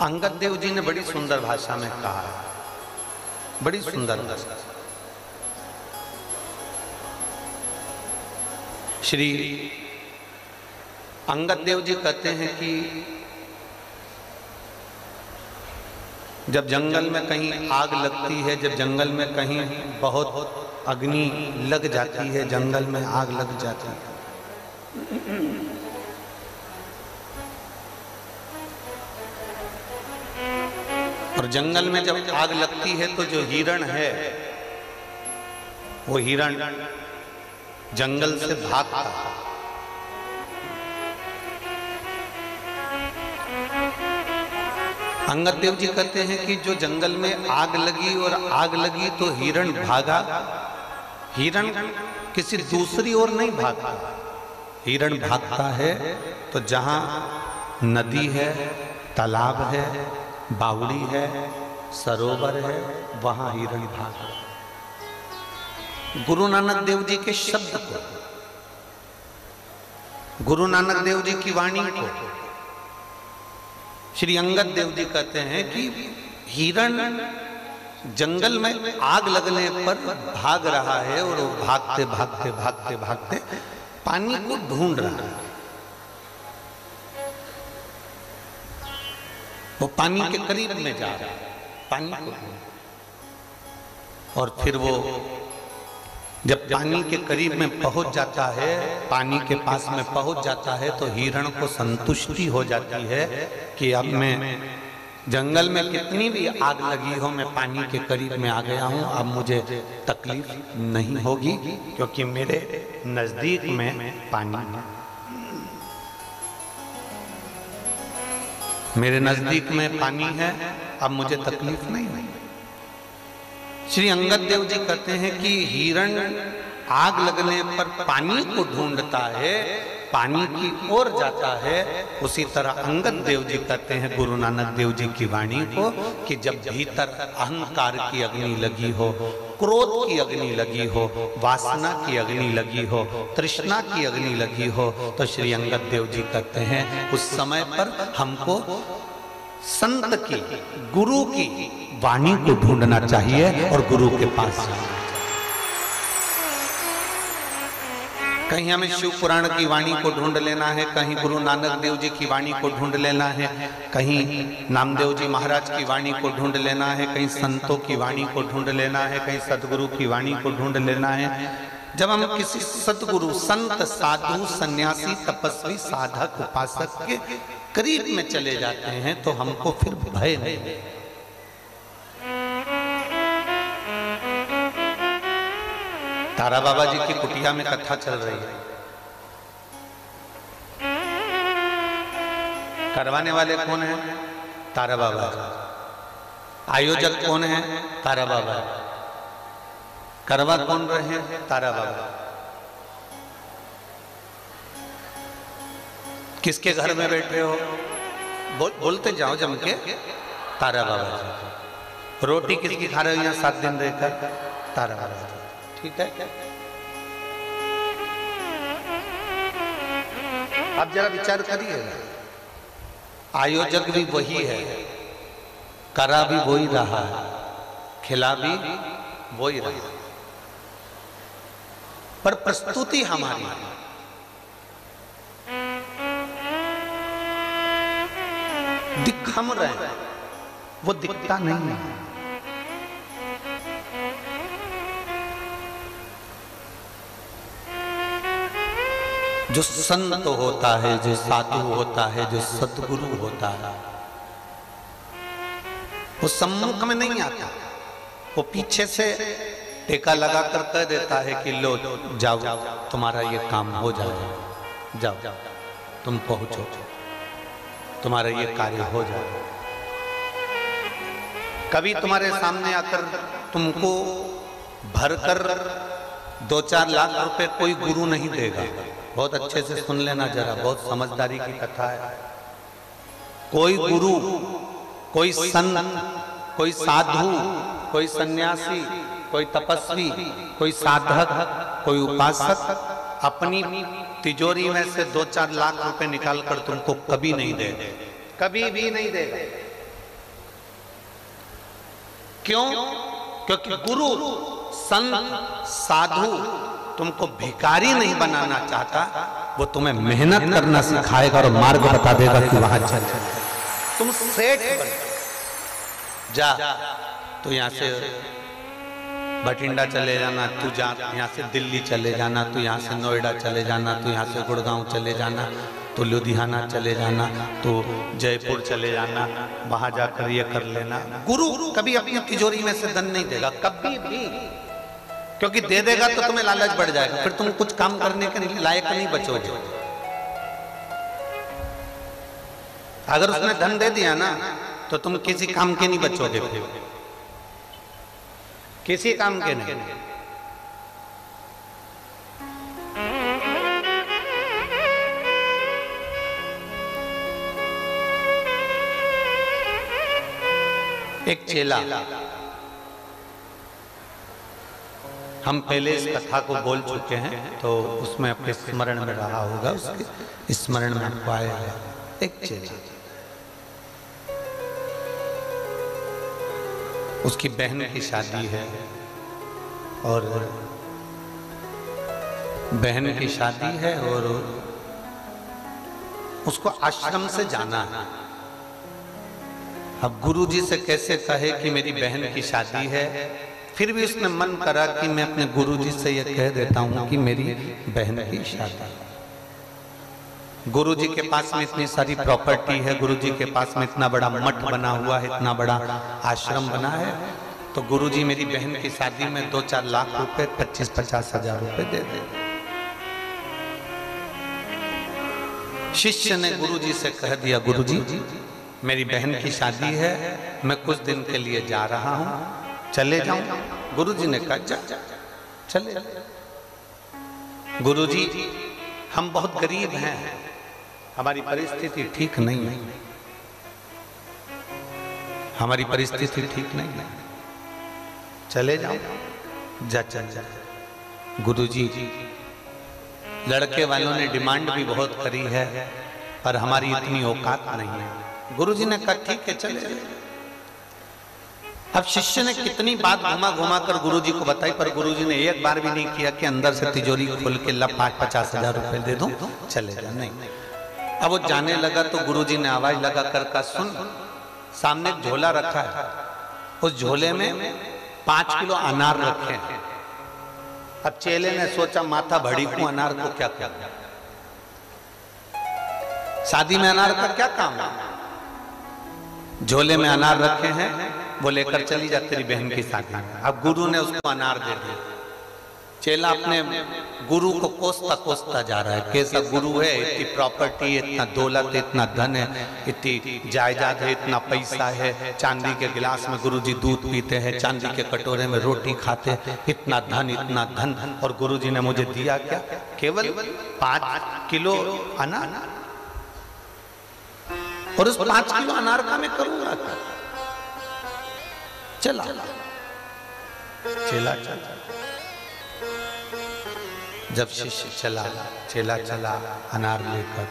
अंगद देव जी ने बड़ी सुंदर भाषा में कहा है, बड़ी सुंदर भाषा। श्री अंगद देव जी कहते हैं कि जब जंगल में कहीं आग लगती है, जब जंगल में कहीं बहुत अग्नि लग जाती है, जंगल में आग लग जाती है, और जंगल में जब आग लगती है तो जो हिरण है वो हिरण जंगल से भागता है। अंगद देव जी कहते हैं कि जो जंगल में आग लगी और आग लगी तो हिरण भागा, हिरण किसी दूसरी ओर नहीं भागता, हिरण भागता है तो जहां नदी है, तालाब है, बावड़ी है, सरोवर है, वहां हिरण भागा। गुरु नानक देव जी के शब्द को, गुरु नानक देव जी की वाणी को श्री अंगद देव जी कहते हैं कि हिरण जंगल में आग लगने पर भाग रहा है और वो भागते भागते भागते भागते पानी को ढूंढ रहा है। वो पानी के करीब में जा रहा है, पानी को, और फिर वो जब पानी के करीब में पहुंच जाता है, पानी के पास में पहुंच जाता है तो हिरण को संतुष्टि हो जाती है कि अब मैं जंगल में कितनी भी आग लगी हो, मैं पानी के करीब में आ गया हूं, अब मुझे तकलीफ नहीं होगी क्योंकि मेरे नजदीक में पानी है, मेरे नजदीक में पानी है, अब मुझे तकलीफ नहीं होगी। श्री अंगद देव जी कहते हैं कि हिरण आग लगने पर पानी को ढूंढता है, पानी की ओर जाता है, उसी तरह अंगद देव जी कहते हैं गुरु नानक देव जी की वाणी को कि जब भीतर अहंकार की अग्नि लगी हो, क्रोध की अग्नि लगी हो, वासना की अग्नि लगी हो, तृष्णा की अग्नि लगी हो, तो श्री अंगद देव जी कहते हैं उस समय पर हमको संत की, गुरु की वाणी को ढूंढना चाहिए और गुरु के पास जाना चाहिए। कहीं हमें शिव पुराण की वाणी को ढूंढ लेना है, कहीं गुरु नानक देव जी की वाणी को ढूंढ लेना है, कहीं नामदेव जी महाराज की वाणी को ढूंढ लेना है, कहीं संतों की वाणी को ढूंढ लेना है, कहीं सदगुरु की वाणी को ढूंढ लेना है। जब हम किसी सदगुरु, संत, साधु, सन्यासी, तपस्वी, साधक, उपासक के करीब में चले जाते हैं तो हमको फिर भय नहीं। तारा बाबा जी की कुटिया में कथा चल रही है, करवाने वाले कौन है? तारा बाबा। आयोजक कौन है? तारा बाबा। करवा कौन रहे? तारा बाबा। किसके घर में बैठे हो? बोलते जाओ जम के, तारा बाबा जी। रोटी किसकी खा रहे हो यहाँ 7 दिन रहकर? तारा बाबा जी। ठीक है, अब जरा विचार करिए, आयोजक भी वही है, करा भी वही रहा है, खिला भी वही रहा, पर प्रस्तुति हमारी दिखम रहे हैं, वो दिखता नहीं है। जो संत होता है, जो साधु होता है, जो सतगुरु होता है, वो सम्मुख में नहीं आता, वो पीछे से टेका लगा कर कह देता है कि लो जाओ, तुम्हारा ये काम हो जाए, जाओ तुम पहुंचो, तुम्हारा ये कार्य हो जाए। कभी तुम्हारे सामने आकर तुमको भरकर 2-4 लाख रुपए कोई गुरु नहीं देगा। बहुत अच्छे से सुन लेना जरा, बहुत समझदारी की कथा है। कोई गुरु, कोई संत, कोई साधु, कोई सन्यासी, कोई तपस्वी, कोई साधक, कोई उपासक अपनी तिजोरी में से 2-4 लाख रुपए निकालकर तुमको कभी नहीं देगा, कभी भी नहीं देगा। क्यों? क्योंकि गुरु संत साधु तुमको भिखारी नहीं बनाना चाहता, वो तुम्हें मेहनत करना सिखाएगा और मार्ग बता देगा कि वहां चल। तुम सेठ बन जा, तो यहां से बठिंडा चले जाना, तू जा यहाँ से दिल्ली चले जाना, तू यहाँ से नोएडा चले जाना, तू यहाँ से गुड़गांव चले जाना, तो लुधियाना चले जाना, तो जयपुर चले जाना, वहां जाकर ये कर लेना। गुरु कभी अपनी तिजोरी में से धन नहीं देगा, कभी भी, क्योंकि दे देगा तो तुम्हें लालच बढ़ जाएगा, फिर तुम कुछ काम करने के लायक नहीं बचोगे। अगर उसने धन दे दिया ना तो तुम किसी काम के नहीं बचोगे, फिर किसी काम के नहीं। एक चेला, हम पहले इस कथा को बोल चुके हैं तो उसमें अपने स्मरण में रहा होगा, उसके स्मरण में हमको आएगा। एक चेला, उसकी बहन की शादी है और बहन की शादी है और उसको आश्रम से जाना है। अब गुरुजी से कैसे कहे कि मेरी बहन की शादी है, फिर भी उसने मन करा कि मैं अपने गुरुजी से ये कह देता हूं कि मेरी बहन की शादी। गुरुजी के पास में इतनी सारी प्रॉपर्टी है, गुरुजी के पास में इतना बड़ा मठ बना हुआ है, इतना बड़ा आश्रम बना है, तो गुरुजी मेरी बहन की शादी में 2-4 लाख रुपए, 25-50 हजार रुपए दे दे। शिष्य ने गुरुजी से कह दिया, गुरुजी मेरी बहन की शादी है, मैं कुछ दिन के लिए जा रहा हूं, चले जाऊं? गुरुजी ने कहा जा, चले। गुरुजी हम बहुत गरीब हैं, हमारी परिस्थिति ठीक नहीं है, हमारी परिस्थिति ठीक नहीं है, चले जाओ। जा चल जा। गुरुजी लड़के वालों ने डिमांड भी बहुत करी है पर हमारी इतनी औकात नहीं है। गुरुजी ने कहा ठीक है चले जाओ। अब शिष्य ने कितनी बात घुमा घुमा कर गुरुजी को बताई, पर गुरुजी ने एक बार भी नहीं किया कि अंदर से तिजोरी खोल के 50 हजार रुपए दे दूं, चले जा। नहीं। अब वो जाने लगा तो गुरुजी ने आवाज लगा कर कहा, सुन, सामने एक झोला रखा है, उस झोले में 5 किलो अनार रखे हैं। अब चेले ने सोचा माथा भड़ी को अनार को क्या क्या, शादी में अनार का क्या काम है? झोले में अनार रखे हैं, वो लेकर चली जा तेरी बहन की शादी में। अब गुरु ने उसको अनार दे दिया। चेला अपने गुरु को कोसता कोसता जा रहा है, कैसा गुरु है, इतनी प्रॉपर्टी है, इतना दौलत है, इतना धन है, इतनी जायदाद है, इतना पैसा है, चांदी के गिलास में गुरुजी दूध पीते हैं, चांदी के कटोरे में रोटी खाते हैं, इतना धन, और गुरुजी ने मुझे दिया क्या? केवल 5 किलो अनार। और उस 5 किलो अनार का मैं करूंगा क्या? चला चला चला। जब शिष्य चला, चेला चला अनार लेकर,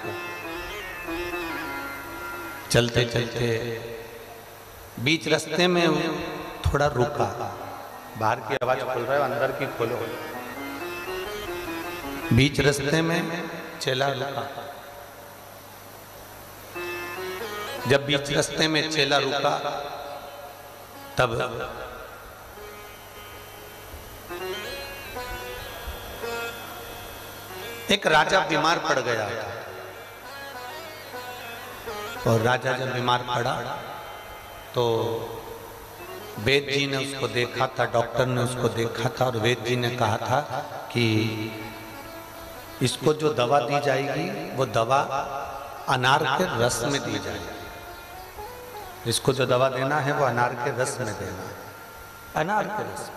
चलते चलते बीच रास्ते में थोड़ा रुका। बाहर की आवाज खोल रहा है, अंदर की खोलो। बीच रास्ते में चेला रुका। जब बीच रास्ते में चेला रुका तब एक राजा बीमार पड़ गया था, और राजा जब बीमार पड़ा तो वेद जी ने उसको देखा था, डॉक्टर ने उसको देखा था, और वेद जी ने कहा था कि इसको जो दवा दी जाएगी वो दवा अनार के रस में दी जाएगी। इसको जो दवा देना है वो अनार के रस में देना है, अनार के रस।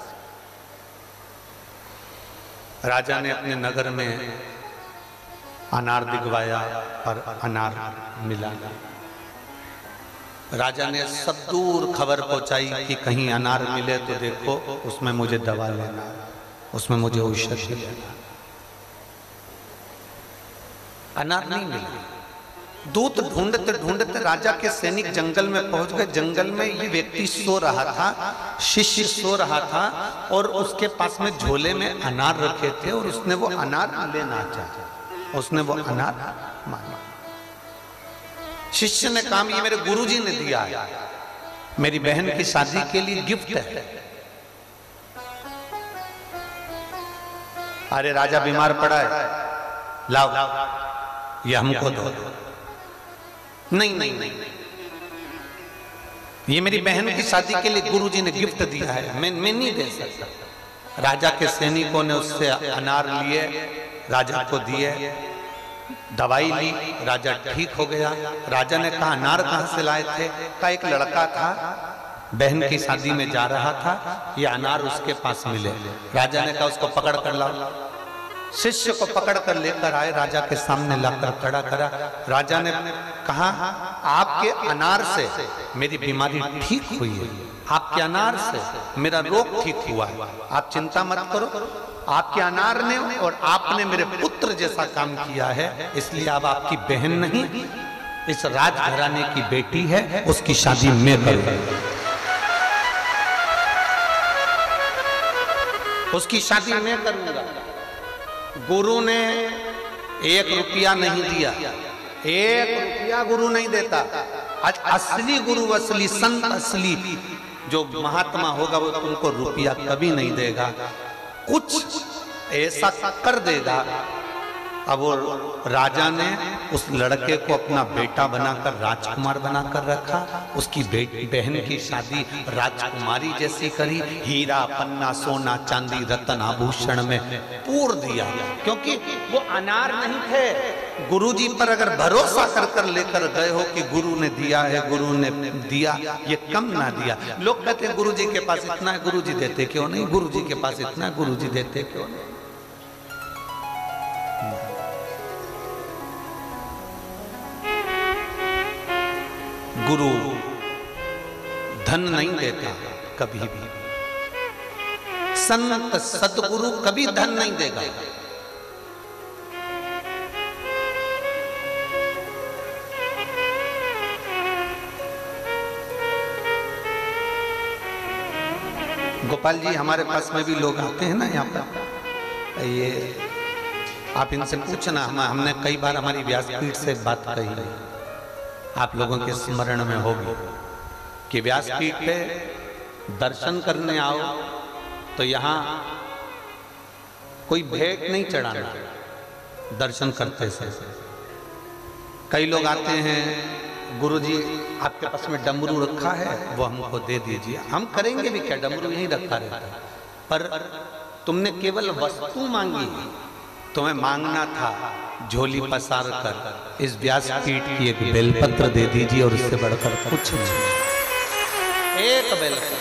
राजा ने अपने नगर में अनार दिखवाया और अनार मिला। राजा ने सब दूर खबर पहुंचाई कि कहीं अनार मिले तो देखो, उसमें मुझे दवा लेना, उसमें मुझे औषधि लेना। अनार नहीं मिला। दूत ढूंढते ढूंढते राजा के सैनिक जंगल में पहुंच गए। जंगल में ये व्यक्ति सो रहा था, शिष्य सो रहा था और उसके पास में झोले में अनार रखे थे और उसने वो अनार लेना चाहा, उसने वो अनार मांगा। शिष्य ने कहा ये मेरे गुरुजी ने दिया है, मेरी बहन की शादी के लिए गिफ्ट है। अरे राजा बीमार पड़ा है, लाओ ये हमको दो। नहीं नहीं नहीं, ये मेरी बहन की शादी के लिए गुरुजी ने गिफ्ट दिया है, मैं नहीं दे सकता। राजा के सैनिकों ने उससे अनार लिए, राजा को दिए, दवाई ली, राजा ठीक हो गया। राजा ने कहा अनार कहां से लाए थे? का एक लड़का था, बहन की शादी में जा रहा था, ये अनार उसके पास मिले। राजा ने कहा उसको पकड़ कर लाओ। शिष्य को पकड़ कर लेकर आए, राजा के सामने लाकर खड़ा करा। राजा ने कहा आपके अनार से मेरी बीमारी ठीक हुई है, आपके अनार से मेरा रोग ठीक हुआ है, आप चिंता मत करो। आपके अनार ने और आपने मेरे पुत्र जैसा काम किया है, इसलिए अब आपकी बहन नहीं, इस राजघराने की बेटी है, उसकी शादी मैं करूंगा, उसकी शादी मैं करूंगा। गुरु ने 1 रुपया नहीं दिया, 1 रुपया गुरु नहीं देता। आज असली गुरु, असली संत, असली जो महात्मा होगा वो तुमको रुपया कभी नहीं देगा, कुछ ऐसा कर देगा। अब वो राजा ने उस लड़के को अपना बेटा बनाकर राजकुमार बनाकर रखा, उसकी बहन की शादी राजकुमारी जैसी करी, हीरा पन्ना सोना चांदी रतन आभूषण में पूर दिया। क्योंकि वो अनार नहीं थे, गुरुजी पर अगर भरोसा कर कर लेकर गए हो कि गुरु ने दिया है, गुरु ने दिया, ये कम ना दिया। लोग कहते हैं गुरुजी के पास इतना है, गुरुजी देते क्यों नहीं, गुरुजी के पास इतना है, गुरुजी देते क्यों नहीं। गुरु धन नहीं देता कभी भी, संत सतगुरु कभी धन नहीं देगा। गोपाल जी हमारे पास में भी लोग आते हैं ना यहाँ पर, ये आप इनसे पूछना, हमने कई बार हमारी व्यासपीठ से बात कही, आप लोगों के स्मरण में होगी कि व्यासपीठ पे दर्शन करने आओ तो यहाँ कोई भेंट नहीं चढ़ाना, दर्शन करते से। कई लोग आते हैं, गुरुजी आपके पास में डमरू रखा है वो हमको दे दीजिए। हम करेंगे भी क्या, डमरू यहीं रखा रहता है, पर तुमने केवल वस्तु मांगी, तुम्हें मांगना था झोली पसार कर इस व्यासपीठ की एक बेलपत्र दे दीजिए और इससे बढ़कर कुछ नहीं। एक बेलपत्र,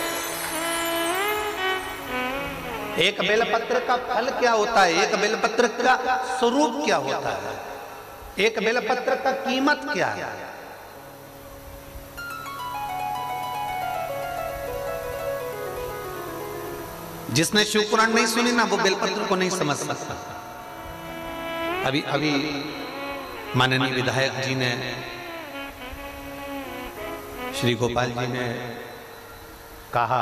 एक बेलपत्र का फल क्या होता है, एक बेलपत्र का स्वरूप क्या होता है, एक बेलपत्र का कीमत क्या है। जिसने शिव पुराण नहीं सुनी ना वो बेलपत्र को नहीं समझ सकता। अभी माननीय विधायक जी ने, श्री गोपाल जी ने कहा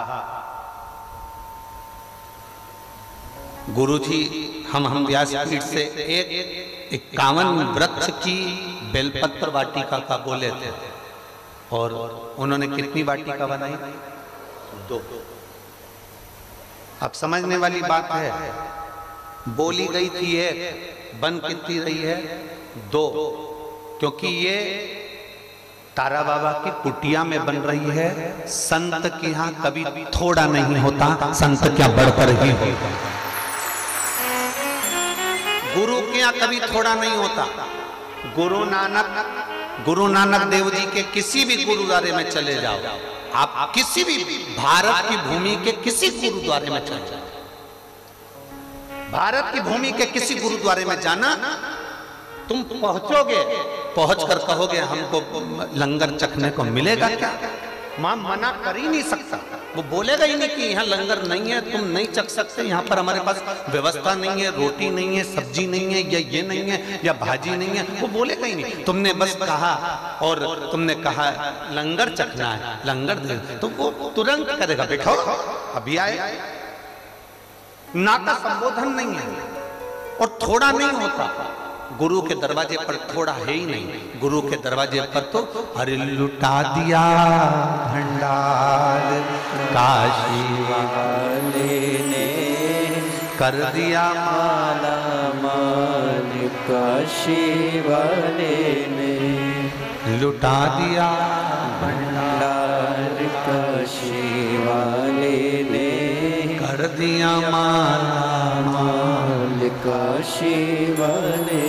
गुरुजी हम व्यासपीठ से एक 51 वृक्ष की बेलपत्र वाटिका का बोले थे और उन्होंने कितनी वाटिका बनाई? 2। अब समझने वाली बात है, बोली गई थी एक, बन कितनी रही है? 2, क्योंकि ये तारा बाबा की कुटिया में बन रही है। संत के यहाँ कभी थोड़ा नहीं होता, संत क्या बढ़कर ही होता। गुरु के यहाँ कभी थोड़ा नहीं होता। गुरु नानक देव जी के किसी भी गुरुद्वारे में चले जाओ, आप किसी भी भारत की भूमि के किसी गुरुद्वारे में चले जाओ, भारत की भूमि के किसी गुरुद्वारे में जाना, तुम पहुंचोगे, पहुंचकर कहोगे हमको लंगर चखने को मिलेगा क्या? मां मना कर ही नहीं सकता। वो बोलेगा ही नहीं कि यहाँ लंगर नहीं है, तुम नहीं चख सकते, यहाँ पर हमारे पास व्यवस्था नहीं है, रोटी नहीं है, सब्जी नहीं है, या ये नहीं है, या भाजी नहीं है, वो बोलेगा ही नहीं। तुमने बस कहा और तुमने कहा लंगर चखना है, लंगर दे, तो वो तुरंत करेगा बैठो अभी आए। ना का संबोधन नहीं है और थोड़ा नहीं होता। गुरु के दरवाजे पर थोड़ा है ही नहीं, गुरु के दरवाजे पर तो अरे लुटा दिया भंडार काशी वाले ने, कर दिया माला माल काशी वाले ने, लुटा दिया भंडार काशी वाले ने, कर दिया माला माल काशी वाले।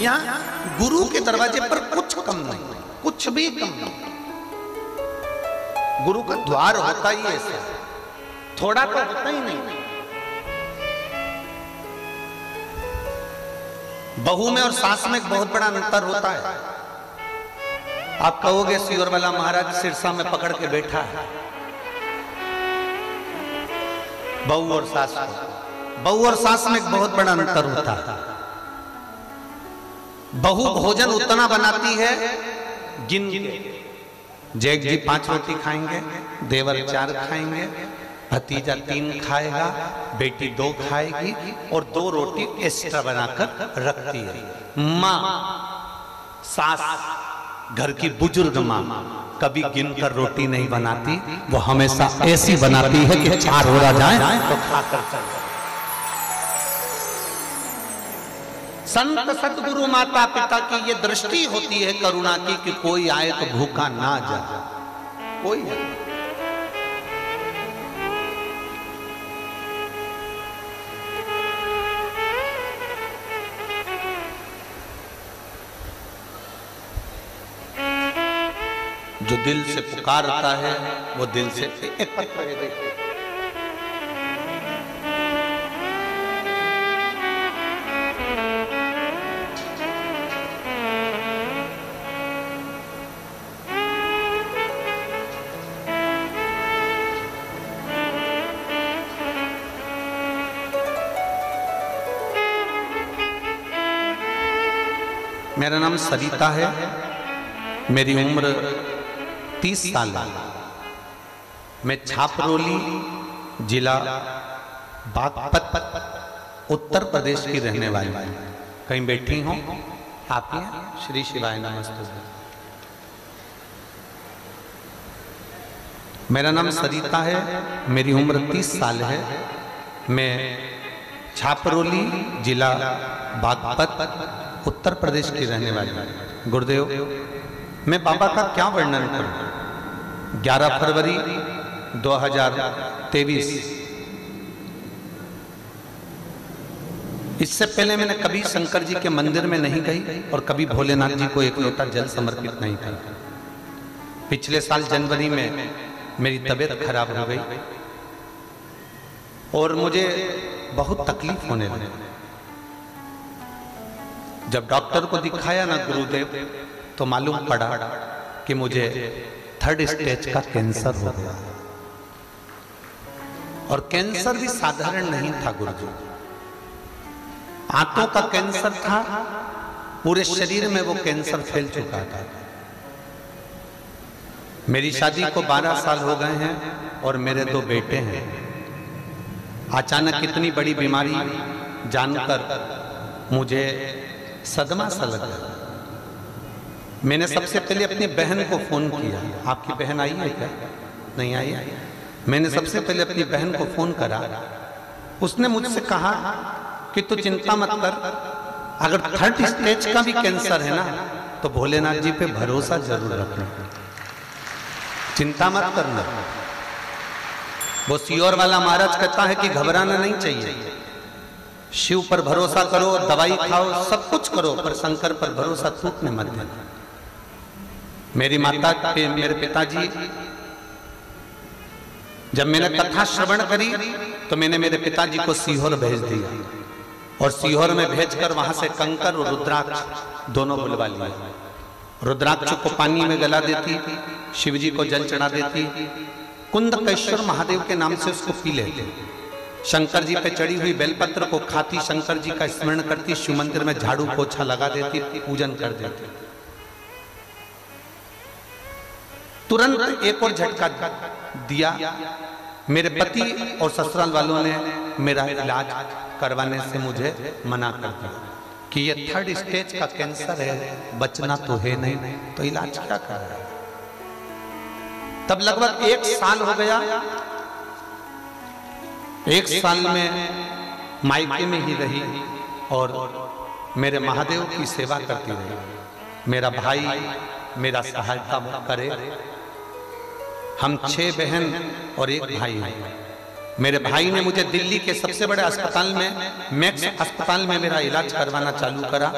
यहाँ गुरु के दरवाजे पर कुछ कम नहीं, कुछ भी कम नहीं। गुरु का द्वार होता ही ऐसा, थोड़ा तो होता ही नहीं। बहू में और सास में एक बहुत बड़ा अंतर होता है। आप कहोगे सियोर वाला महाराज सिरसा में पकड़ के बैठा है। बहू और सास में एक बहुत बड़ा अंतर होता है। बहू भोजन उतना बनाती है गिन के, जेठ जी 5 रोटी खाएंगे, देवर 4 खाएंगे, भतीजा 3 खाएगा, बेटी 2 खाएगी और 2 रोटी एक्स्ट्रा बनाकर रखती है। माँ सास घर की बुजुर्ग माँ कभी गिनकर रोटी नहीं बनाती, वो हमेशा ऐसी बनाती है कि 4 हो जाए तो खाकर चले। संत सतगुरु माता पिता की ये दृष्टि होती है करुणा की कि कोई आए तो भूखा ना जाए, कोई नहीं। जो दिल से पुकारता है वो दिल से एक पत्र है, देखिए मेरा नाम सरिता है, मेरी उम्र 30 साल है। मैं छापरोली जिला बागपत उत्तर प्रदेश की रहने वाली हूँ। कहीं बैठी हूँ आप यहाँ? श्री शिवाय नमस्ते। मेरा नाम सरिता है, मेरी उम्र 30 साल है। मैं छापरोली जिला बागपत उत्तर प्रदेश की रहने वाली हूँ। गुरुदेव, मैं बाबा का क्या वर्णन करूं। 11 फरवरी 2023, इससे पहले मैंने कभी शंकर जी के मंदिर में नहीं गई और कभी भोलेनाथ जी को एक लोटा जल समर्पित नहीं किया। पिछले साल जनवरी में मेरी तबीयत खराब हो गई और मुझे बहुत तकलीफ होने लगी। जब डॉक्टर को दिखाया ना गुरुदेव, तो मालूम पड़ा कि मुझे 3rd स्टेज का कैंसर हो गया। और कैंसर भी साधारण नहीं था गुरुजी, आंतों का कैंसर था, पूरे शरीर में वो कैंसर फैल चुका था। मेरी शादी को 12 साल हो गए हैं और मेरे 2 बेटे हैं। अचानक इतनी बड़ी बीमारी जानकर मुझे सदमा सा लगा। मैंने सबसे पहले अपनी बहन को फोन किया। आपकी बहन आई है क्या? नहीं आई है। मैंने सबसे पहले अपनी बहन को फोन करा। उसने मुझसे कहा कि तू चिंता मत कर, अगर 3rd स्टेज का भी कैंसर है ना तो भोलेनाथ जी पे भरोसा जरूर रखना, चिंता मत करना। वो सियोर वाला महाराज कहता है कि घबराना नहीं चाहिए, शिव पर भरोसा करो, दवाई खाओ, सब कुछ करो, पर शंकर पर भरोसा टूटने मत देना। मेरी माता पे मेरे पिताजी, जब मैंने कथा श्रवण करी तो मैंने मेरे पिताजी को सीहोर भेज दिया और सीहोर में भेजकर वहां से कंकर और रुद्राक्ष दोनों बुलवा लिया। रुद्राक्ष को पानी में गला देती, शिवजी को जल चढ़ा देती कुंदकेश्वर महादेव के नाम से उसको पी लेते। शंकर जी पे चढ़ी हुई बेलपत्र को खाती, शंकर जी का स्मरण करती, शिव मंदिर में झाड़ू पोछा लगा देती, पूजन कर देती। तुरंत एक और झटका दिया। मेरे पति और ससुराल वालों ने मेरा इलाज करवाने से मुझे मना कर दिया कि ये 3rd स्टेज का कैंसर है, बचना तो है नहीं, तो इलाज क्या कर रहा है। तब लगभग 1 साल हो गया। 1 साल में मायके में ही रही और मेरे महादेव की सेवा करती रही। मेरा भाई मेरा सहायता करे। हम 6 बहन और 1 भाई हैं। मेरे भाई ने मुझे दिल्ली के सबसे बड़े अस्पताल में, मैक्स अस्पताल में मेरा इलाज करवाना चालू करा।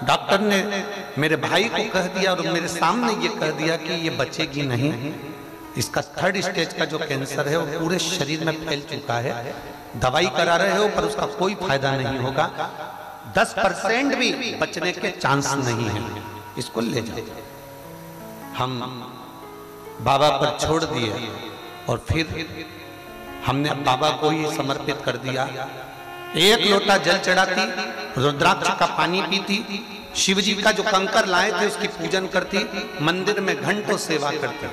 डॉक्टर ने मेरे भाई को कह दिया और मेरे सामने ये कह दिया कि ये बचेगी नहीं, इसका 3rd स्टेज का जो कैंसर है वो पूरे शरीर में फैल चुका है। दवाई करा रहे हो पर उसका कोई फायदा नहीं होगा, 10% भी बचने के चांस नहीं है, इसको ले जाओ। हम बाबा पर छोड़ दिए और फिर हमने बाबा को ही समर्पित कर दिया। 1 लोटा जल चढ़ाती, रुद्राक्ष का पानी पीती, शिव जी का जो कंकर लाए थे उसकी पूजन करती, मंदिर में घंटों सेवा करती।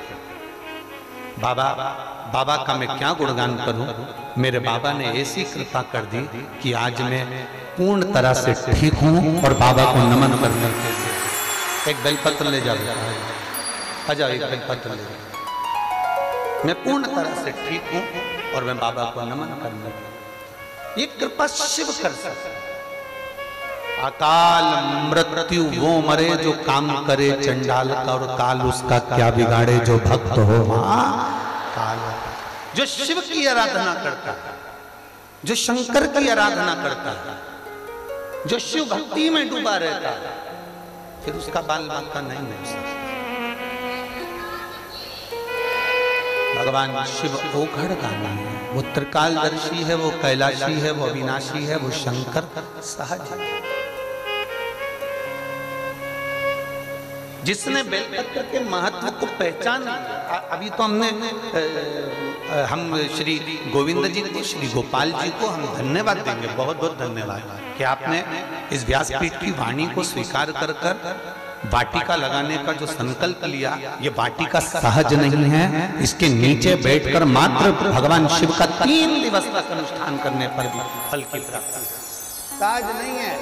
बाबा का मैं क्या गुणगान करूं। मेरे बाबा ने ऐसी कृपा कर दी कि आज मैं पूर्ण तरह से ठीक हूं और बाबा को नमन करने के लिए एक बेलपत्र ले जाओ, आ जाओ, एक बेलपत्र ले जाओ। मैं पूर्ण तरह से ठीक हूं और मैं बाबा को नमन करने, ये कृपा शिव कर सकता। अकाल मृत्यु वो मरे जो काम करे चंडाल का, और काल उसका क्या बिगाड़े जो भक्त हो। काल जो शिव की आराधना करता है, जो शंकर की आराधना करता है, जो शिव भक्ति में डूबा रहता है, फिर उसका बाल बांका नहीं हो सकता। भगवान शिव ओघड़ गाना है, वो त्रिकालदर्शी है, वो कैलाशी है, वो अविनाशी है, वो शंकर सहज है। जिसने बेलपत्र के महत्व को पहचान, अभी तो हम श्री गोविंद जी को, श्री गोपाल जी को हम धन्यवाद देंगे, बहुत बहुत धन्यवाद कि आपने इस व्यासपीठ की वाणी को स्वीकार कर वाटिका लगाने का जो संकल्प लिया। ये वाटिका सहज नहीं है, इसके नीचे बैठकर मात्र भगवान शिव का 3 दिवस तक अनुष्ठान करने पर भी फल की प्राप्ति सहज नहीं है।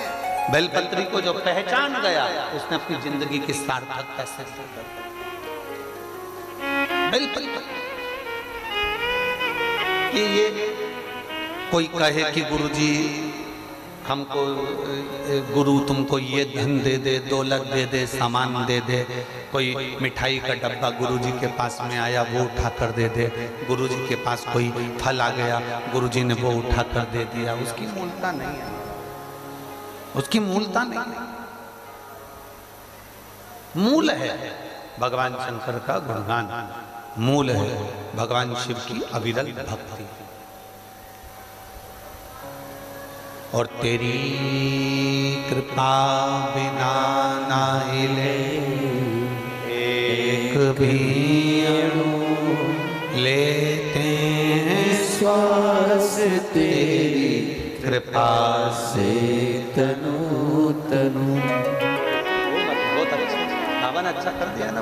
बेलपत्री को जो पहचान गया उसने अपनी जिंदगी की सार्थकता से बेलपत्री। ये कोई कहे कि गुरुजी हमको, गुरु तुमको ये धन दे दे, दौलत दे दे, सामान दे दे, कोई मिठाई का डब्बा गुरुजी के पास में आया वो उठा कर दे दे, गुरुजी के पास कोई फल आ गया गुरुजी ने वो उठा कर दे दिया, उसकी मूलता नहीं है, उसकी मूलता नहीं है। मूल है भगवान शंकर का गुणगान, मूल है भगवान शिव की अविरल भक्ति। और तेरी कृपा बिना ना हिले एक भी अणु, लेते हैं श्वास तेरी कृपा से तनु तनु। बहुत अच्छा, गावन अच्छा कर दिया ना।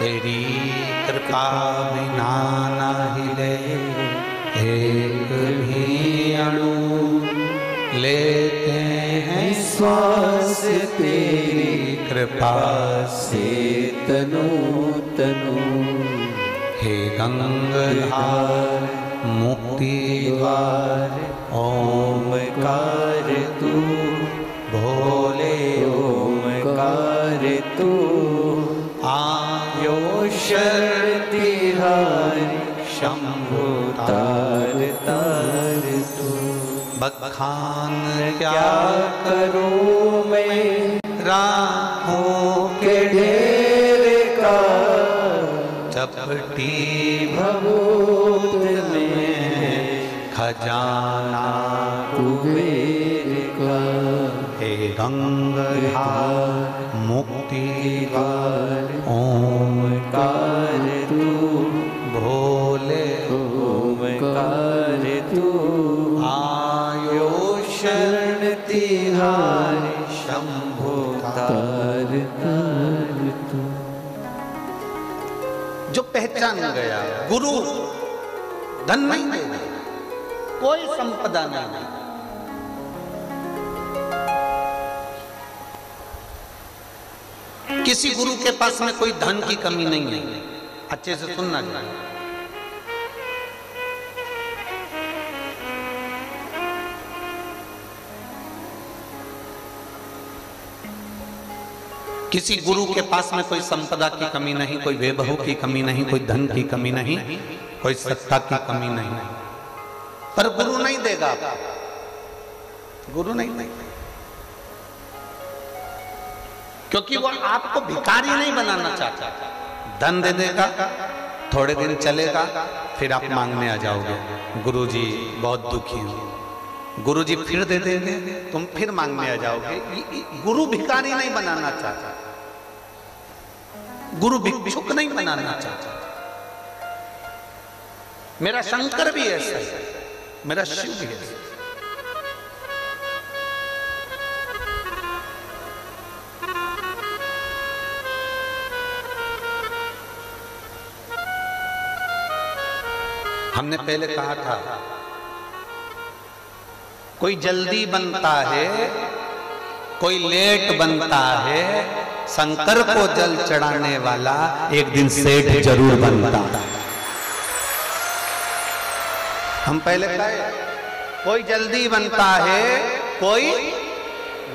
तेरी कृपा बिना ना हिले एक भी अणु, लेते हैं श्वास तेरी कृपा से तनु तनु। हे गंगाधार मुक्ति द्वार ओमकार तू, भोले ओमकार तू, आयो शक्ति हारी शंभु तार तार तू। बखान क्या करूं मैं राहों के ढेर का, चपटी भभूत में खजाना कुबेर का। हे गंगाधार मुक्ति ओमकार तू, भोले ओमकार तू, आयो शरण तिहारी शंभो तार तार तू। जो पहचान गया गुरु धन नहीं देगा, कोई संपदा नहीं। किसी गुरु के पास में कोई धन की कमी नहीं है। अच्छे से सुनना चाहिए। किसी गुरु के पास में कोई संपदा की कमी नहीं, कोई वैभव की कमी नहीं, कोई धन की कमी नहीं, कोई सत्ता की कमी नहीं, पर गुरु नहीं देगा। गुरु नहीं देगा क्योंकि वो आपको भिखारी नहीं बनाना चाहता। धन दे देगा, थोड़े दिन चलेगा, फिर आप मांगने आ जाओगे, गुरुजी बहुत दुखी हूं। गुरुजी फिर दे देंगे, तुम फिर मांगने आ जाओगे। गुरु भिखारी नहीं बनाना चाहता, गुरु भिक्षुक नहीं बनाना चाहता। मेरा शंकर भी ऐसा है, मेरा शिव भी ऐसा। हमने पहले कहा था कोई जल्दी बनता है, कोई लेट बनता है, शंकर को जल चढ़ाने वाला एक दिन सेठ जरूर बनता है। हम पहले कहे कोई जल्दी बनता है, कोई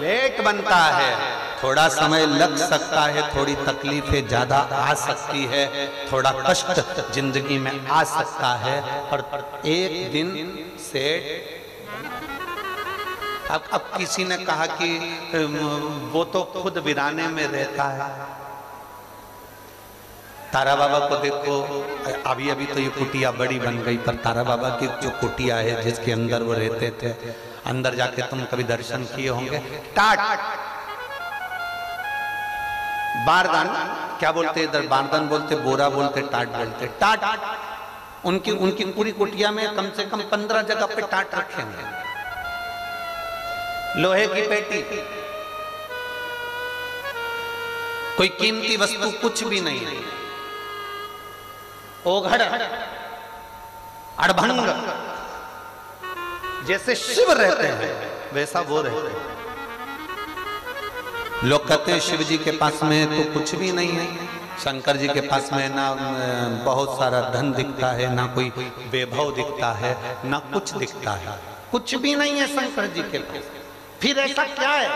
लेट बनता है, थोड़ा समय लग सकता है, थोड़ी तकलीफें ज्यादा आ सकती है, थोड़ा कष्ट जिंदगी में आ सकता है, पर एक दिन सेठ। अब किसी ने कहा कि वो तो खुद वीराने में रहता है। तारा बाबा को देखो, अभी अभी तो ये कुटिया बड़ी बन गई, पर तारा बाबा की जो कुटिया है जिसके अंदर वो रहते थे, अंदर जाके तुम कभी दर्शन किए होंगे। टाट बारदान क्या बोलते इधर, बारदान बोलते, बोरा बोलते, टाट बोलते। टाट उनकी पूरी कुटिया में कम से कम 15 जगह पे टाट रखे हैं। लोहे की पेटी, कोई कीमती वस्तु कुछ भी नहीं है। ओघड़ अड़भंग, जैसे शिव रहते हैं वैसा वो रहते हैं। लोग कहते हैं शिव जी के पास में तो कुछ भी नहीं है, शंकर जी के पास में ना बहुत सारा धन दिखता है, ना कोई वैभव दिखता है, ना कुछ दिखता है, कुछ भी नहीं है शंकर जी के पास। फिर ऐसा क्या है?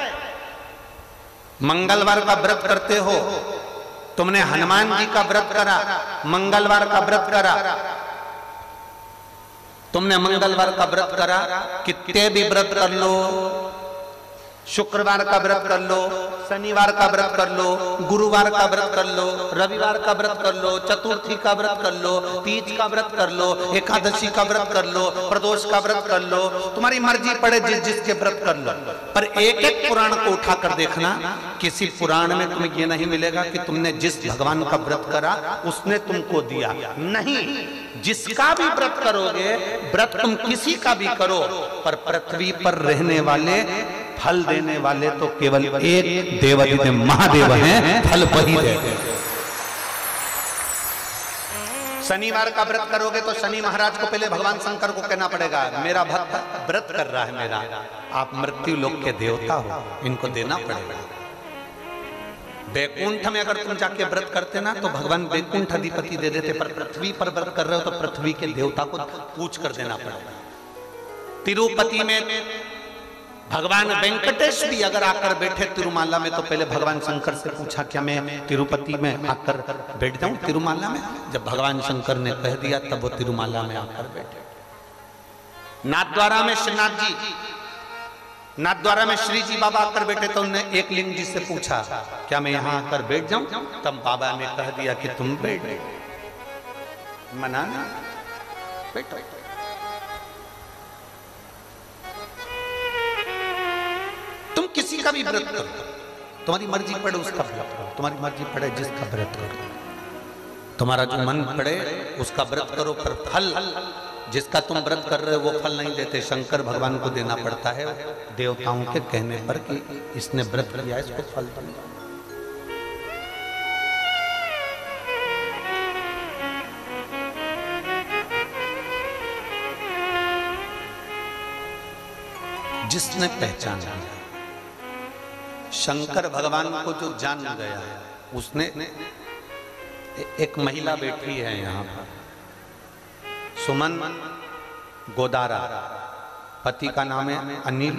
मंगलवार का व्रत करते हो, तुमने हनुमान जी का व्रत करा, मंगलवार का व्रत करा, तुमने मंगलवार का व्रत करा, कितने भी व्रत कर लो, शुक्रवार का व्रत कर लो, शनिवार का व्रत कर लो, गुरुवार का व्रत कर लो, रविवार का व्रत कर लो, चतुर्थी का व्रत कर लो, तीज का व्रत कर लो, एकादशी का व्रत कर लो, प्रदोष का व्रत कर लो, तुम्हारी मर्जी पड़े जिसके व्रत कर लो। पर एक एक पुराण को उठाकर देखना, किसी पुराण में तुम्हें ये नहीं मिलेगा कि तुमने जिस भगवान का व्रत करा उसने तुमको दिया। नहीं, जिसका भी व्रत करोगे, व्रत तुम किसी का भी करो, पर पृथ्वी पर रहने वाले, फल देने वाले तो केवल एक देवाधिदेव महादेव हैं, फल वही देते। शनिवार का व्रत करोगे तो शनि महाराज को पहले भगवान शंकर को कहना पड़ेगा, मेरा भक्त व्रत कर रहा है, मेरा आप मृत्यु लोक के देवता हो, इनको देना पड़ेगा। वैकुंठ में अगर तुम जाके व्रत करते ना तो भगवान वैकुंठ अधिपति दे देते, पर पृथ्वी पर व्रत कर रहे हो तो पृथ्वी के देवता को पूछ कर देना पड़ेगा। तिरुपति में भगवान वेंकटेश भी अगर आकर बैठे तिरुमाला में तो पहले भगवान शंकर से पूछा, क्या मैं तिरुपति में आकर बैठ जाऊं तिरुमाला में? जब भगवान शंकर ने कह दिया तब वो तिरुमाला में आकर बैठे। नाथद्वारा में नाथद्वारा में श्री जी बाबा आकर बैठे तो उन्होंने एक लिंग जी से पूछा, क्या मैं यहां आकर बैठ जाऊं? तब बाबा ने कह दिया कि तुम बैठ, मना ना, बैठो। तुम किसी का भी व्रत करो, तुम्हारी मर्जी पड़े उसका व्रत करो, तुम्हारी मर्जी पड़े जिसका व्रत करो, तुम्हारा जो मन पड़े उसका व्रत करो, पर फल जिसका तुम व्रत कर रहे हो वो फल नहीं देते, शंकर भगवान को देना पड़ता है देवताओं के कहने पर कि इसने व्रत किया इसको फल दूंगा। जिसने पहचान लिया, शंकर भगवान को जो जान गया, उसने एक महिला बैठी है यहां पर, सुमन गोदारा, पति का नाम है अनिल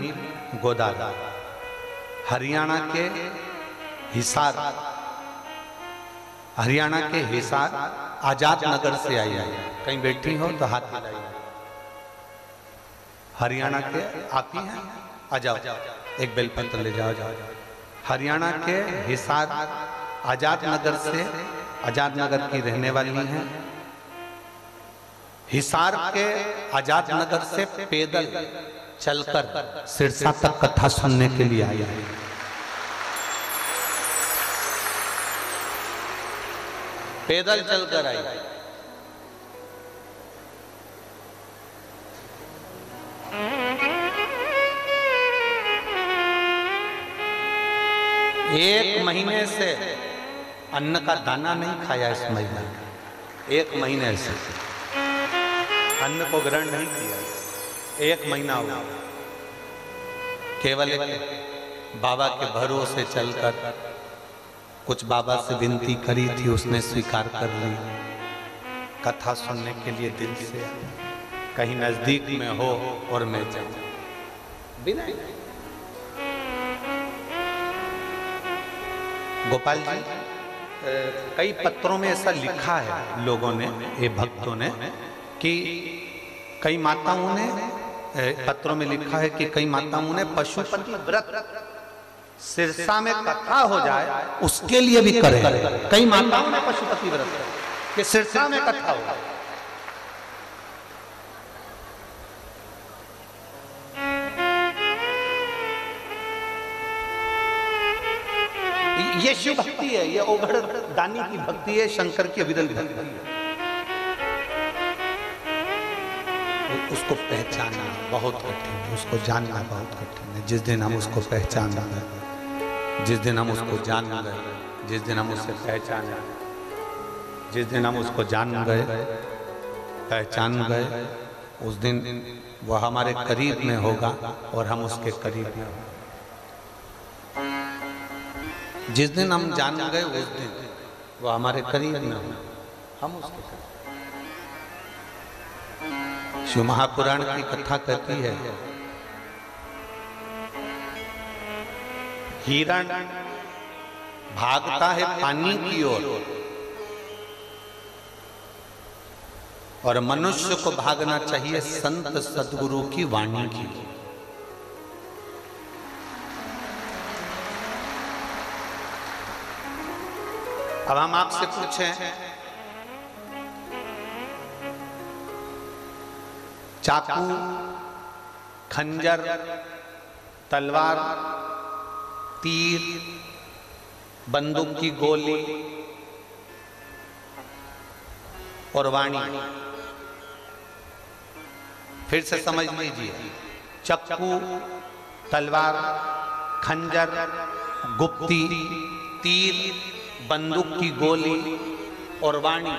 गोदारा, हरियाणा के हिसार आजाद नगर से आई है। कहीं बैठी हो तो हाथ मिलाइए। हरियाणा के आप ही हैं? आ जाओ, एक बेलपत्र ले जाओ। हरियाणा के हिसार आजाद नगर की रहने वाली हैं। हिसार के आजाद नगर से पैदल चलकर सिरसा तक कथा सुनने के लिए आई है। पैदल चलकर आई। एक महीने से अन्न का दाना नहीं खाया इस महिला ने, एक महीने से अन्न को ग्रहण नहीं किया, एक महीना हुआ। केवल बाबा के भरोसे चलकर कुछ बाबा से विनती करी थी, उसने स्वीकार कर ली। कथा सुनने के लिए दिल से कहीं नजदीक में हो और मैं जाऊं बिना। गोपाल जी, कई पत्रों में ऐसा लिखा है लोगों ने, ये भक्तों ने, कि कई माताओं ने पत्रों में लिखा है कि कई माताओं ने पशुपति व्रत सिरसा में कथा हो जाए उसके लिए भी करे। कई माताओं ने पशुपति व्रत कि सिरसा में कथा हो। ये शिव भक्ति है, ये ओघड़ दानी की भक्ति है, शंकर की विरल भक्ति है। उसको पहचानना बहुत कठिन है, उसको जानना बहुत कठिन है। जिस दिन हम उसको पहचान गए, जिस दिन हम उसको जान गए, जिस दिन हम उससे पहचान गए, जिस दिन हम उसको जान गए, पहचान गए, उस दिन वह हमारे करीब में होगा और हम उसके करीब में होंगे। जिस दिन हम जान गए उस दिन वह हमारे करीब में होगा, हम उसके करीब। शिव महापुराण की कथा कहती है, हिरण भागता है पानी की ओर और मनुष्य को भागना चाहिए संत सद्गुरु की वाणी की। अब हम आपसे पूछें, चाकू, खंजर, तलवार, तीर, बंदूक की गोली और वाणी, फिर से समझ लीजिए, चाकू, तलवार, खंजर, गुप्ती, तीर, बंदूक की गोली और वाणी,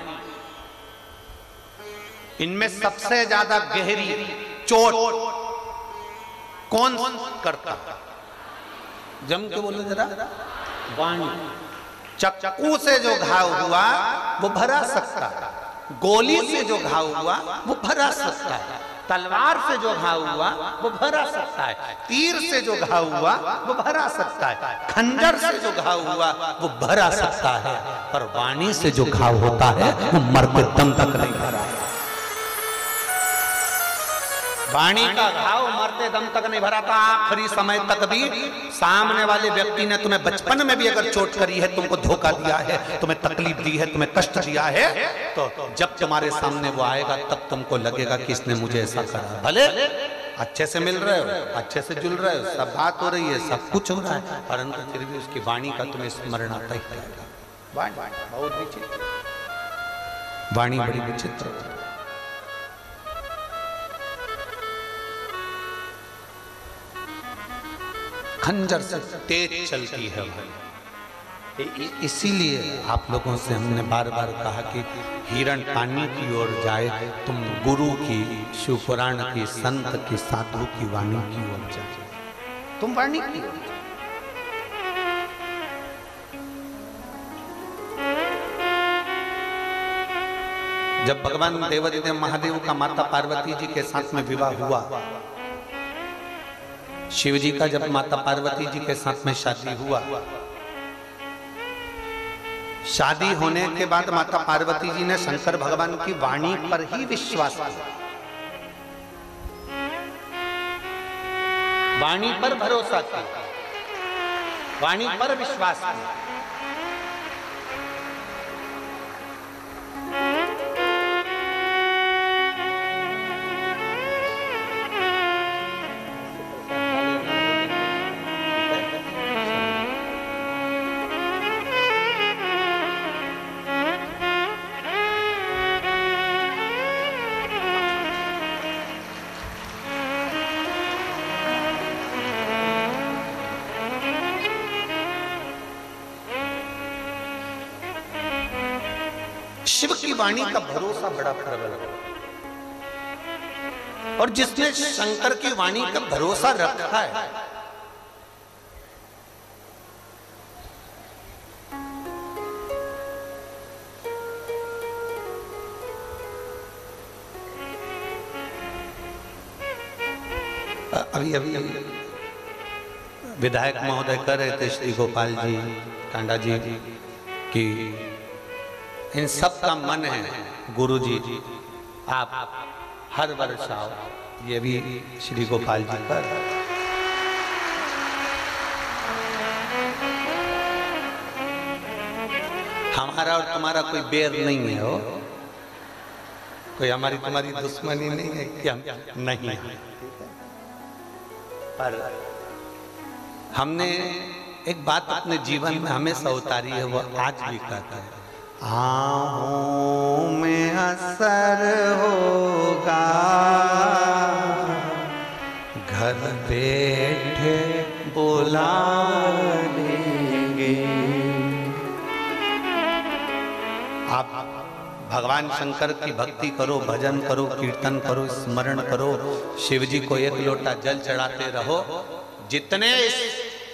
इनमें सबसे ज्यादा गहरी चोट कौन करता? जम के बोलो जरा। वाणी। चाकू से जो घाव हुआ वो भरा सकता है, गोली से जो घाव हुआ वो भरा सकता है, तलवार से जो घाव हुआ वो भरा सकता है, तीर से जो घाव हुआ वो भरा सकता है, खंजर से जो घाव हुआ वो भरा सकता है, पर वाणी से जो घाव होता है वो मरते दम तक नहीं भरा। वाणी का घाव मरते दम तक नहीं भरा था, आखिरी समय तक भी सामने वाले व्यक्ति ने तुम्हें बचपन में भी अगर चोट करी है, तुमको धोखा दिया है, तुम्हें तकलीफ दी है, तुम्हें कष्ट दिया है, तो जब तुम्हारे सामने वो आएगा तब तुमको लगेगा कि इसने मुझे ऐसा करा। भले अच्छे से मिल रहे हो, अच्छे से जुल रहे हो, सब बात हो रही है, सब कुछ हो रहा है, परंतु फिर भी उसकी वाणी का तुम्हें स्मरण आता ही रहेगा। वाणी बहुत विचित्र, वाणी बड़ी विचित्र। खंजर से तेज चलती है भाई। इसीलिए आप लोगों से हमने बार बार कहा कि हिरण पानी की ओर जाए, तुम गुरु की, शिव पुराण की, संत की, साधु की वाणी की ओर जाए, तुम वाणी की ओर। जब भगवान देवादिदेव महादेव का माता पार्वती जी के साथ में विवाह हुआ, शिव जी का जब माता पार्वती जी के साथ में शादी हुआ, शादी होने के बाद माता पार्वती जी ने शंकर भगवान की वाणी पर ही विश्वास किया, वाणी पर भरोसा किया, वाणी पर विश्वास किया। शिव की वाणी का भरोसा बड़ा प्रबल है, और जिसने शंकर की वाणी का भरोसा रखा है, अभी अभी विधायक महोदय कह रहे थे श्री गोपाल जी टांडा जी की इन सब का मन है गुरु जी, आप हर वर्ष आओ, ये भी श्री गोपाल जी पर। हमारा और तुम्हारा कोई बैर नहीं है, हो कोई हमारी तुम्हारी दुश्मनी नहीं है कि हम नहीं है, पर हमने एक बात अपने जीवन में हमेशा उतारी है, वो आज भी कहता है, आहों में असर होगा, घर बैठे बुला लेंगे। आप भगवान शंकर की भक्ति करो, भजन करो, कीर्तन करो, स्मरण करो, शिव जी को एक लोटा जल चढ़ाते रहो। जितने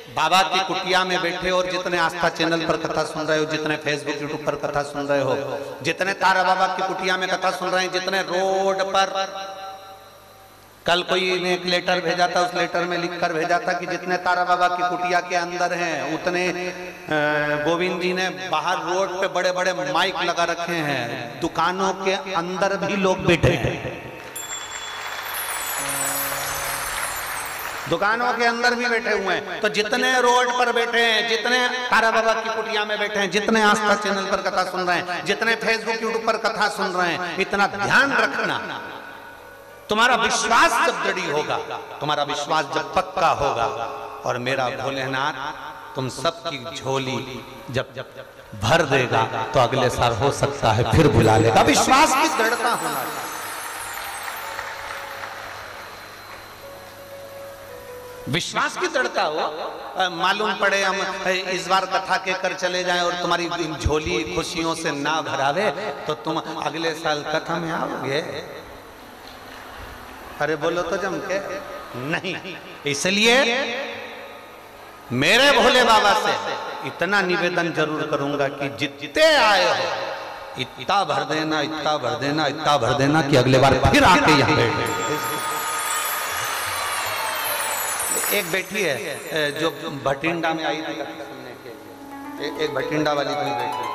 बाबा की कुटिया में बैठे और जितने आस्था चैनल पर कथा सुन रहे हो, जितने फेसबुक यूट्यूब पर कथा सुन रहे हो, जितने तारा बाबा की कुटिया में कथा सुन रहे हैं, जितने रोड पर, कल कोई ने एक लेटर भेजा था, उस लेटर में लिखकर भेजा था कि जितने तारा बाबा की कुटिया के अंदर हैं, उतने गोविंद जी ने बाहर रोड पे बड़े बड़े माइक लगा रखे हैं, दुकानों के अंदर भी लोग बैठे हैं, दुकानों के अंदर भी बैठे हुए हैं। तो जितने रोड पर बैठे हैं, जितने तारा बाबा की कुटिया में बैठे हैं, जितने आस्था चैनल पर कथा सुन रहे हैं, जितने फेसबुक यूट्यूब पर कथा सुन रहे हैं, इतना ध्यान रखना, तुम्हारा विश्वास जब दृढ़ होगा, तुम्हारा विश्वास जब पक्का होगा, और मेरा भोलेनाथ तुम सबकी झोली जब भर देगा, तो अगले साल हो सकता है फिर बुला लेगा। विश्वास की दृढ़ता होना चाहिए। विश्वास की दृढ़ता हो, मालूम पड़े हम इस बार कथा के कर चले जाएं और तुम्हारी झोली खुशियों से ना भरावे, तो तुम अगले साल कथा में आओगे? अरे बोलो तो जम के नहीं। इसलिए मेरे भोले बाबा से इतना निवेदन जरूर करूंगा कि जितने आए हो इतना भर देना, इतना भर देना, इतना भर देना कि अगले बार फिर आके यहाँ बैठे। एक बेटी है जो भटिंडा में आई थी सुनने के लिए, एक भटिंडा वाली कोई बेटी,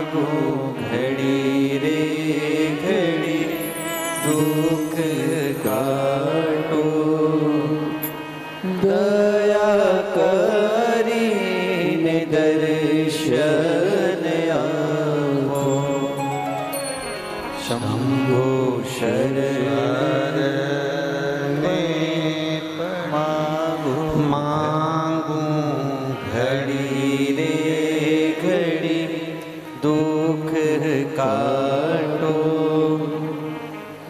मांगू घड़ी रे घड़ी दुख काटो, दया करीने दर्शन आओ। शंभो शरण मांगू घड़ी रे घड़ी दुख काटो,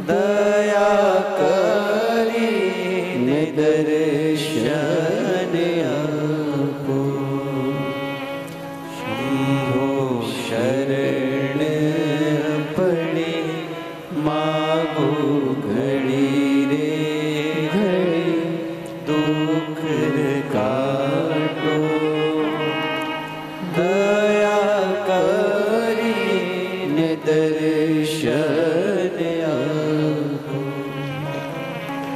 दया करीने दर्शन आपो। शंभो शरण पड़े मांगू घड़ी रे घड़ी दुख काटो, दया करीने दर्शन आपो।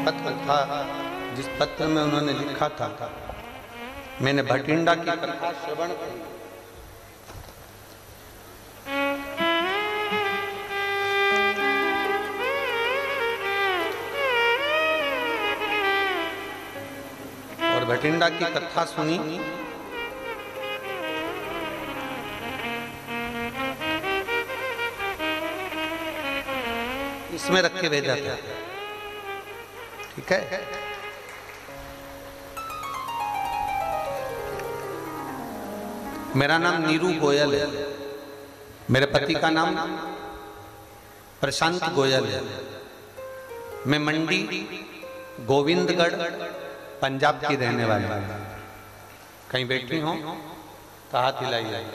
पत्र था, जिस पत्र में उन्होंने लिखा था, मैंने भटिंडा की कथा श्रवण की। और भटिंडा की कथा सुनी। इसमें रख के भेजा था, ठीक है। मेरा नाम नीरू गोयल है, मेरे पति का नाम प्रशांत गोयल है। मैं मंडी गोविंदगढ़ पंजाब की रहने वाली हूँ। कहीं बैठी हो तो हाथ हिलाइए।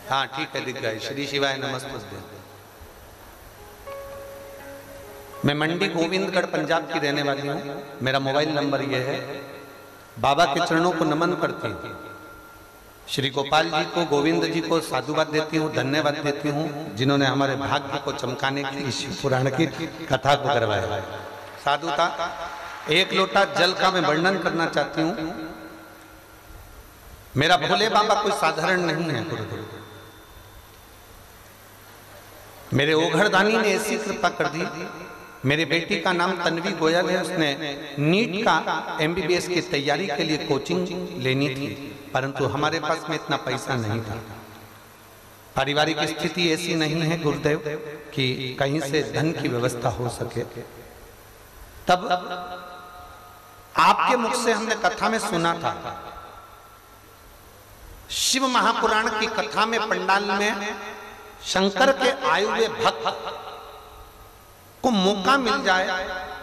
हाँ ठीक है, दिख गए। श्री शिवाय नमस्ते। मैं मंडी गोविंदगढ़ पंजाब की रहने वाली हूँ। मेरा मोबाइल नंबर यह है। बाबा के चरणों को नमन करती हूँ। श्री गोपाल जी को, गोविंद जी को साधुवाद देती हूँ, धन्यवाद देती हूँ, जिन्होंने हमारे भाग्य को चमकाने के लिए शिव पुराण की कथा को करवाया। साधुता एक लोटा जल का मैं वर्णन करना चाहती हूँ। मेरा भोले बाबा कोई साधारण नहीं है गुरुदेव। मेरे ओघरदानी ने ऐसी कृपा कर दी। मेरी बेटी का नाम तन्वी गोयल है। उसने नीट का MBBS की तैयारी के लिए कोचिंग लेनी थी, परंतु हमारे पास में इतना पैसा नहीं था। पारिवारिक स्थिति ऐसी नहीं है गुरुदेव कि कहीं से धन की व्यवस्था हो सके। तब आपके मुख से हमने कथा में सुना था, शिव महापुराण की कथा में पंडाल में शंकर के आए हुए भक्त को मौका मिल जाए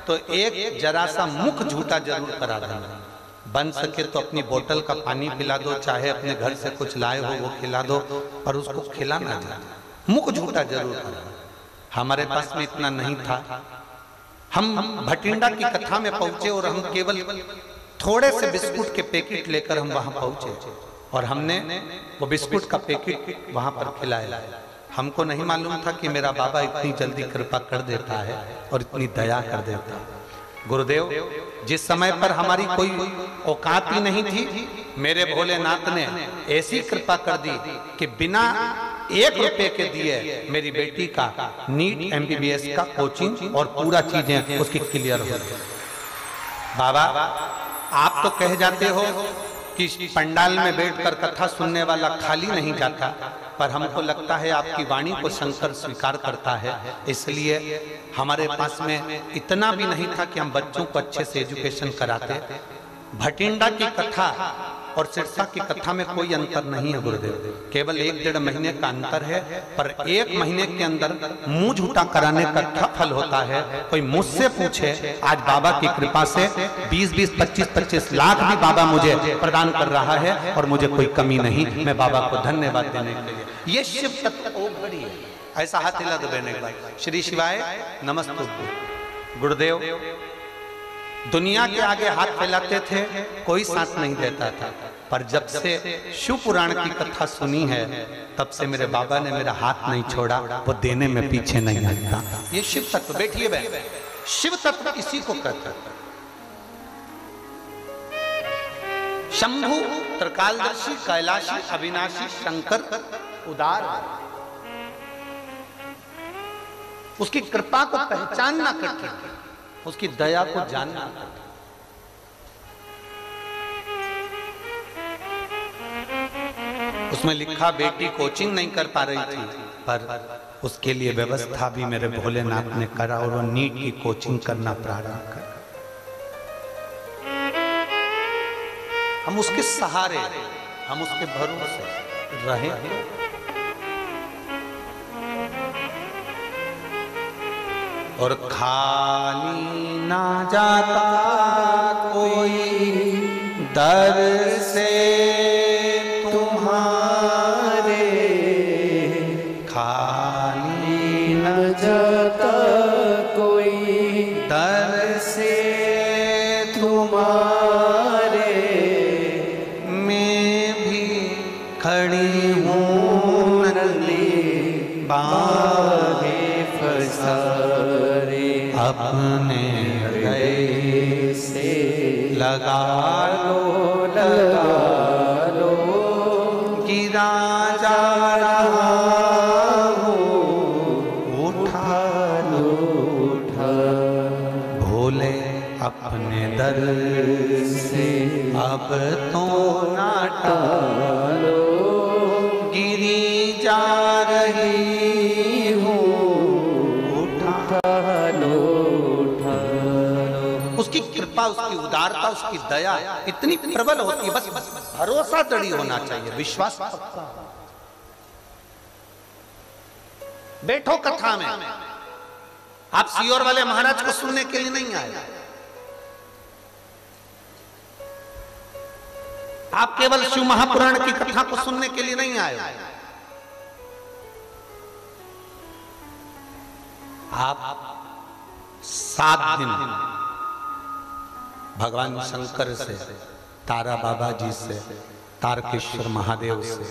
तो एक जरा सा मुख झूठा जरूर करा देना। बन सके तो अपनी बोतल का पानी पिला दो, चाहे अपने घर से कुछ लाए हो वो खिला दो, पर उसको खिलाना जाए, मुख झूठा जरूर करा। हमारे पास में इतना नहीं था। हम भटिंडा की कथा में पहुंचे और हम केवल थोड़े से बिस्कुट के पैकेट लेकर हम वहां पहुंचे और हमने वो बिस्कुट का पैकेट वहां पर खिलाया। हमको नहीं मालूम था कि मेरा बाबा इतनी जल्दी कृपा कर देता है और इतनी दया कर देता है। गुरुदेव, जिस समय पर हमारी कोई औकात ही नहीं थी, मेरे भोलेनाथ ने ऐसी कृपा कर दी कि बिना 1 रुपए के दिए मेरी बेटी का नीट MBBS का कोचिंग और पूरा चीजें उसकी क्लियर हो गई। बाबा, आप तो कह जाते हो कि पंडाल में बैठकर कथा सुनने वाला खाली नहीं जाता, पर हमको लगता है आपकी वाणी को शंकर स्वीकार करता है। इसलिए हमारे पास में इतना भी नहीं था कि हम बच्चों को अच्छे से एजुकेशन कराते। भटिंडा की कथा और सिरसा की कथा में कोई अंतर नहीं है गुरुदेव, केवल 1-1.5 महीने का अंतर है। पर 1 महीने के अंदर मुंह झूठा कराने का क्या फल होता है? कोई मुझसे पूछे, आज बाबा की कृपा से 20-20, 25-25 लाख भी बाबा मुझे प्रदान कर रहा है और मुझे कोई कमी नहीं। मैं बाबा को धन्यवाद देने के लिए, ये शिव तत्व ओघड़ी है। ऐसा हाथ हिला दो बहने के बाद। श्री शिवाय नमस्ते। गुरुदेव दुनिया के आगे हाथ फैलाते थे, कोई साथ नहीं देता था, पर जब से शिव पुराण की कथा सुनी है तब से मेरे बाबा ने मेरा हाथ नहीं छोड़ा, वो देने में पीछे नहीं हटता। ये शिव तत्व, बैठिए बहन, शिव तत्व इसी को कहते हैं। शंभु त्रिकालदर्शी, कैलाशी, अविनाशी, शंकर उदार है। उसकी कृपा को पहचानना कठिन, उसकी दया को जानना कठिन। उसमें लिखा बेटी कोचिंग नहीं कर पा रही थी, पर उसके लिए व्यवस्था भी मेरे भोलेनाथ ने करा और वो नीट की कोचिंग करना प्रारंभ कर। हम उसके सहारे, हम उसके भरोसे रहे। और खाली ना जाता कोई दर से तुम्हारे, खाली न जाता कोई दर से तुम्हारे, मैं भी खड़ी हूँ नली बाहे फसारे, अपने हृदय से लगा लगा लो, गिरा जा रहा हूँ, उठा लो उठा भोले अपने दर से अब तो ना लो, गिरी जा रही हूँ, उठा लो उठा लो। उसकी कृपा, उसकी उदारता, उसकी दया इतनी प्रबल होती है, बस भरोसा दृढ़ होना चाहिए, विश्वास पक्का। बैठो कथा में, आप सियोर वाले महाराज को सुनने के लिए नहीं आए, आप केवल शिव महापुराण की कथा को सुनने के लिए नहीं आए, आप 7 दिन भगवान शंकर से, तारा बाबा जी से, तारकेश्वर महादेव से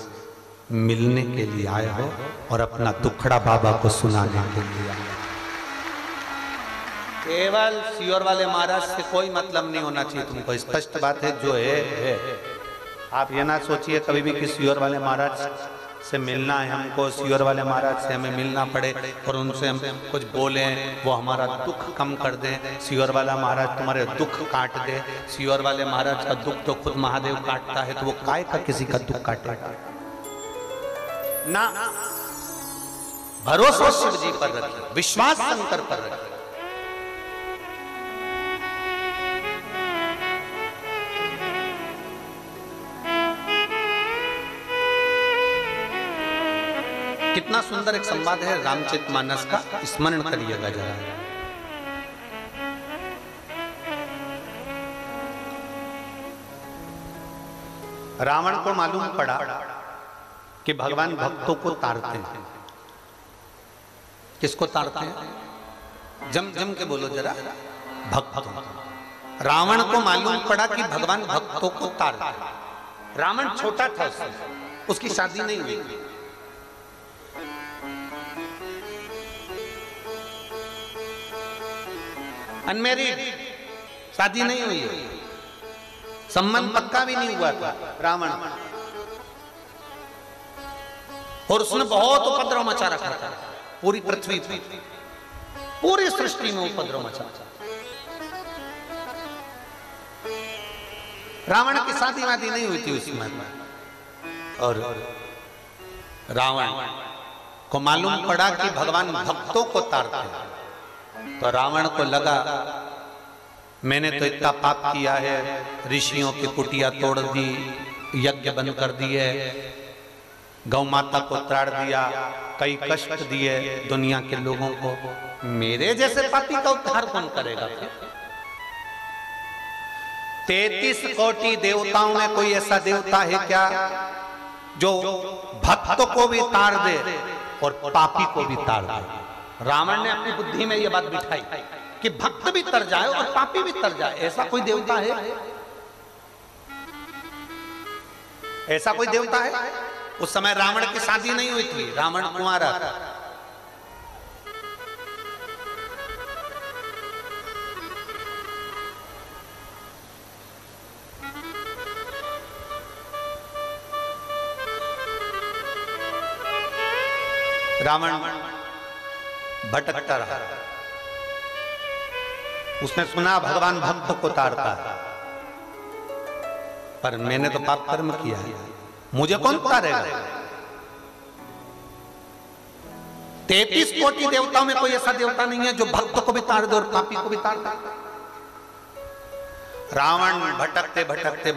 मिलने के लिए आए हो और अपना दुखड़ा बाबा को सुनाने के लिए आए। केवल सियोर वाले महाराज से कोई मतलब नहीं होना चाहिए तुमको, स्पष्ट बात है जो है। आप ये ना सोचिए कभी भी कि सियोर वाले महाराज से मिलना है हमको, सियोर वाले महाराज से हमें मिलना पड़े और उनसे हम कुछ बोलें, वो हमारा दुख कम कर दें। सियोर वाला महाराज तुम्हारे दुख काट दे। सियोर वाले महाराज का दुख तो खुद महादेव काटता है, तो वो काय का किसी का दुख काटेगा ना। भरोसा शिव जी पर रखिए, विश्वास शंकर पर रखिए। कितना सुंदर एक संवाद है रामचरितमानस का, स्मरण करिएगा जरा। रावण को मालूम पड़ा कि भगवान भक्तों को तारते हैं। किसको तारते हैं? जम जम के बोलो जरा, भक्तों। रावण को मालूम पड़ा कि भगवान भक्तों को तारते हैं। रावण छोटा था, उसकी शादी नहीं हुई, अनमैरिड, शादी नहीं हुई है, संबंध पक्का भी नहीं हुआ था रावण, और उसने बहुत उपद्रव मचा रखा था पूरी पृथ्वी पर, पूरी सृष्टि में उपद्रव मचा। रावण की शादी वादी नहीं हुई थी उस समय, और रावण को मालूम पड़ा कि भगवान भक्तों को तारते हैं, तो रावण को लगा मैंने तो इतना पाप किया है, ऋषियों की कुटिया तोड़ दी, यज्ञ बंद कर दिए, गौ माता को त्राड़ दिया, कई कष्ट दिए दुनिया के लोगों को, मेरे जैसे पापी का उद्धार कौन करेगा? 33 कोटि देवताओं में कोई ऐसा देवता है क्या जो भक्त को भी तार दे और पापी को भी तार दे? रावण ने अपनी बुद्धि में यह बात बिठाई कि भक्त भी तर जाए और पापी भी तर जाए। ऐसा कोई देवता है? ऐसा कोई देवता है? उस समय रावण की शादी नहीं हुई थी, रावण कुंवारा था। रावण भटकता रहा। उसने सुना भगवान भक्त को तारता है, पर मैंने तो पाप कर्म किया है, मुझे कौन तारेगा? 33 कोटि देवताओं में कोई ऐसा देवता नहीं है जो भक्त को भी तार दे और पापी को भी तार दे। रावण भटकते भटकते